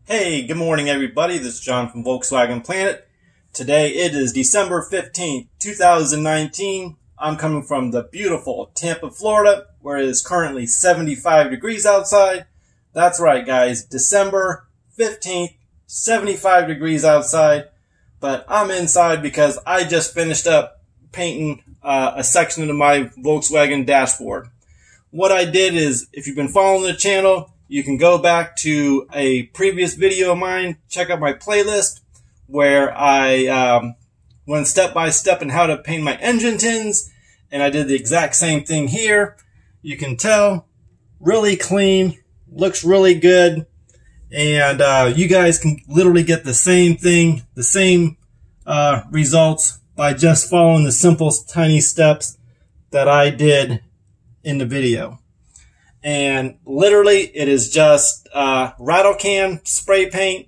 Hey, good morning everybody. This is John from Volkswagen Planet. Today it is December 15th, 2019. I'm coming from the beautiful Tampa, Florida, where it is currently 75 degrees outside. That's right, guys. December 15th, 75 degrees outside. But I'm inside because I just finished up painting a section of my Volkswagen dashboard. What I did is, if you've been following the channel, you can go back to a previous video of mine, check out my playlist where I went step by step in how to paint my engine tins, and I did the exact same thing here. You can tell, really clean, looks really good, and you guys can literally get the same thing, the same results by just following the simple tiny steps that I did in the video. And literally, it is just rattle can spray paint,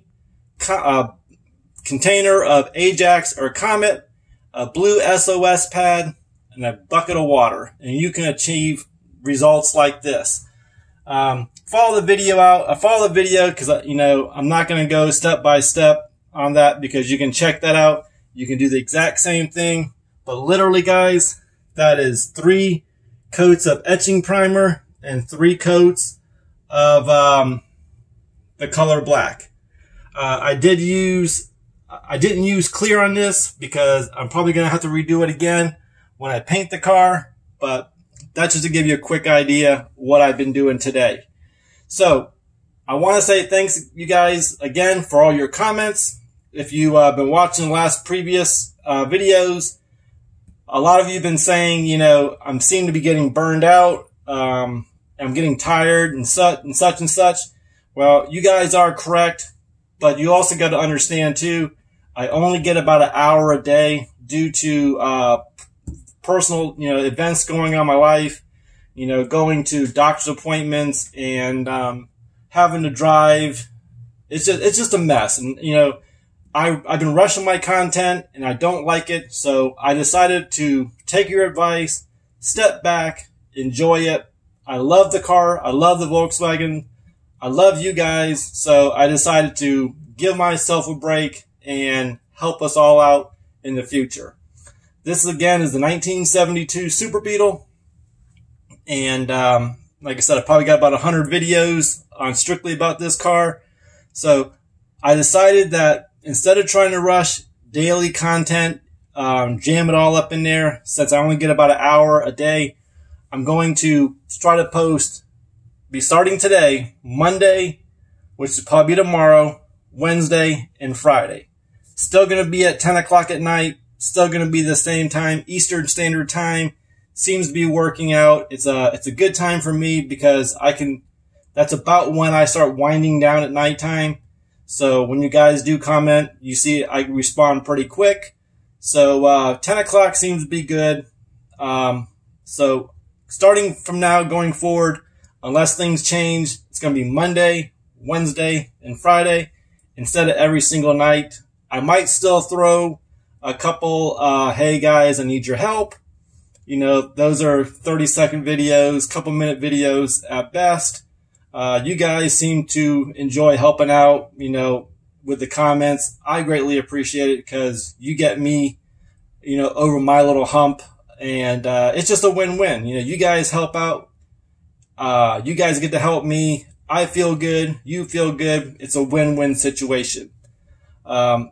container of Ajax or Comet, a blue SOS pad, and a bucket of water. And you can achieve results like this. Follow the video out. Follow the video because, I'm not going to go step by step on that because you can check that out. You can do the exact same thing. But literally, guys, that is 3 coats of etching primer and 3 coats of the color black. I didn't use clear on this because I'm probably going to have to redo it again when I paint the car, but that's just to give you a quick idea what I've been doing today. So I want to say thanks you guys again for all your comments. If you've been watching the last previous videos, a lot of you have been saying, I'm seem to be getting burned out. I'm getting tired and such and such. Well, you guys are correct, but you also got to understand too, I only get about an hour a day due to personal, events going on in my life, going to doctor's appointments and having to drive. It's just a mess. And I've been rushing my content and I don't like it, so I decided to take your advice, step back, enjoy it. I love the car. I love the Volkswagen. I love you guys. So I decided to give myself a break and help us all out in the future. This again is the 1972 Super Beetle. And like I said, I probably got about 100 videos on strictly about this car. So I decided that instead of trying to rush daily content, jam it all up in there, since I only get about an hour a day, I'm going to try to be starting today, Monday, which will probably be tomorrow, Wednesday, and Friday. Still going to be at 10 o'clock at night, still going to be the same time, Eastern Standard Time. Seems to be working out. It's a good time for me because that's about when I start winding down at nighttime. So when you guys do comment, you see I respond pretty quick. So 10 o'clock seems to be good. So starting from now going forward, unless things change, it's going to be Monday, Wednesday, and Friday instead of every single night. I might still throw a couple, hey guys, I need your help. Those are 30-second videos, couple-minute videos at best. You guys seem to enjoy helping out, with the comments. I greatly appreciate it because you get me, over my little hump. And it's just a win-win. You guys help out. You guys get to help me. I feel good. You feel good. It's a win-win situation. I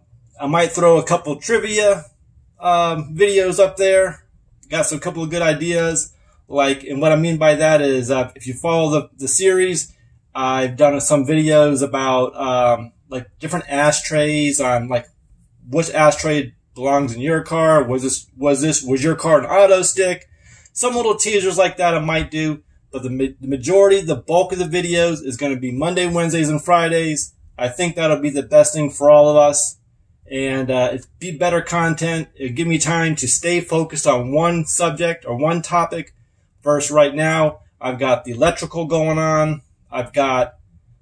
might throw a couple trivia videos up there. Got a couple of good ideas. And what I mean by that is if you follow the series, I've done some videos about different ashtrays on which ashtray belongs in your car. Was your car an auto stick? Some little teasers like that I might do, but the majority, the bulk of the videos is going to be Monday, Wednesdays, and Fridays. I think that'll be the best thing for all of us, and it'd be better content. It'll give me time to stay focused on one subject or one topic. Versus right now, I've got the electrical going on. I've got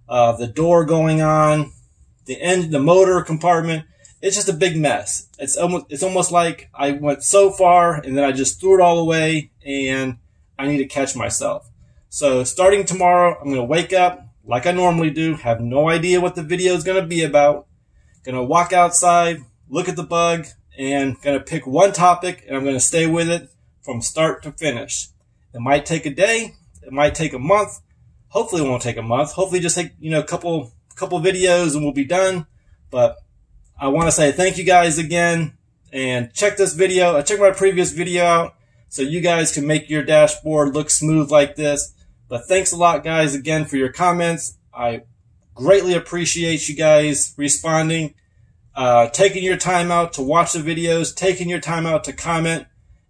the door going on, the motor compartment. It's just a big mess. It's almost like I went so far and then I just threw it all away and I need to catch myself. So starting tomorrow, I'm going to wake up, like I normally do. Have no idea what the video is going to be about. Going to walk outside, look at the bug, and going to pick one topic, and I'm going to stay with it from start to finish. It might take a day. It might take a month. Hopefully it won't take a month. Hopefully just take, a couple videos and we'll be done. But I want to say thank you guys again, and check this video. Check my previous video out so you guys can make your dashboard look smooth like this. But thanks a lot, guys, again for your comments. I greatly appreciate you guys responding, taking your time out to watch the videos, taking your time out to comment.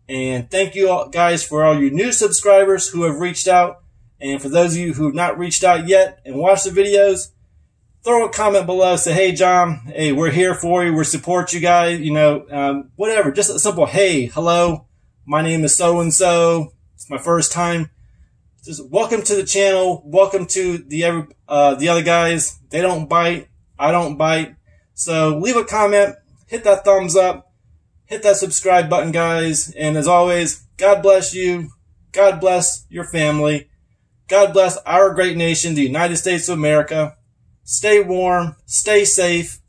And thank you all, guys, for all you new subscribers who have reached out. And for those of you who have not reached out yet and watched the videos, throw a comment below. Say, hey, John, hey, we're here for you. We support you guys. Whatever. Just a simple, hey, hello, my name is so-and-so. It's my first time. Just welcome to the channel. Welcome to the other guys. They don't bite. I don't bite. So leave a comment. Hit that thumbs up. Hit that subscribe button, guys. And as always, God bless you. God bless your family. God bless our great nation, the United States of America. Stay warm, stay safe,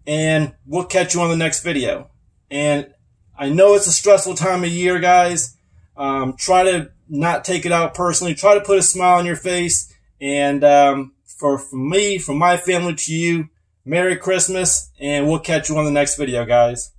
and we'll catch you on the next video. And I know it's a stressful time of year, guys. Try to not take it out personally. Try to put a smile on your face. And from me, from my family to you, Merry Christmas, and we'll catch you on the next video, guys.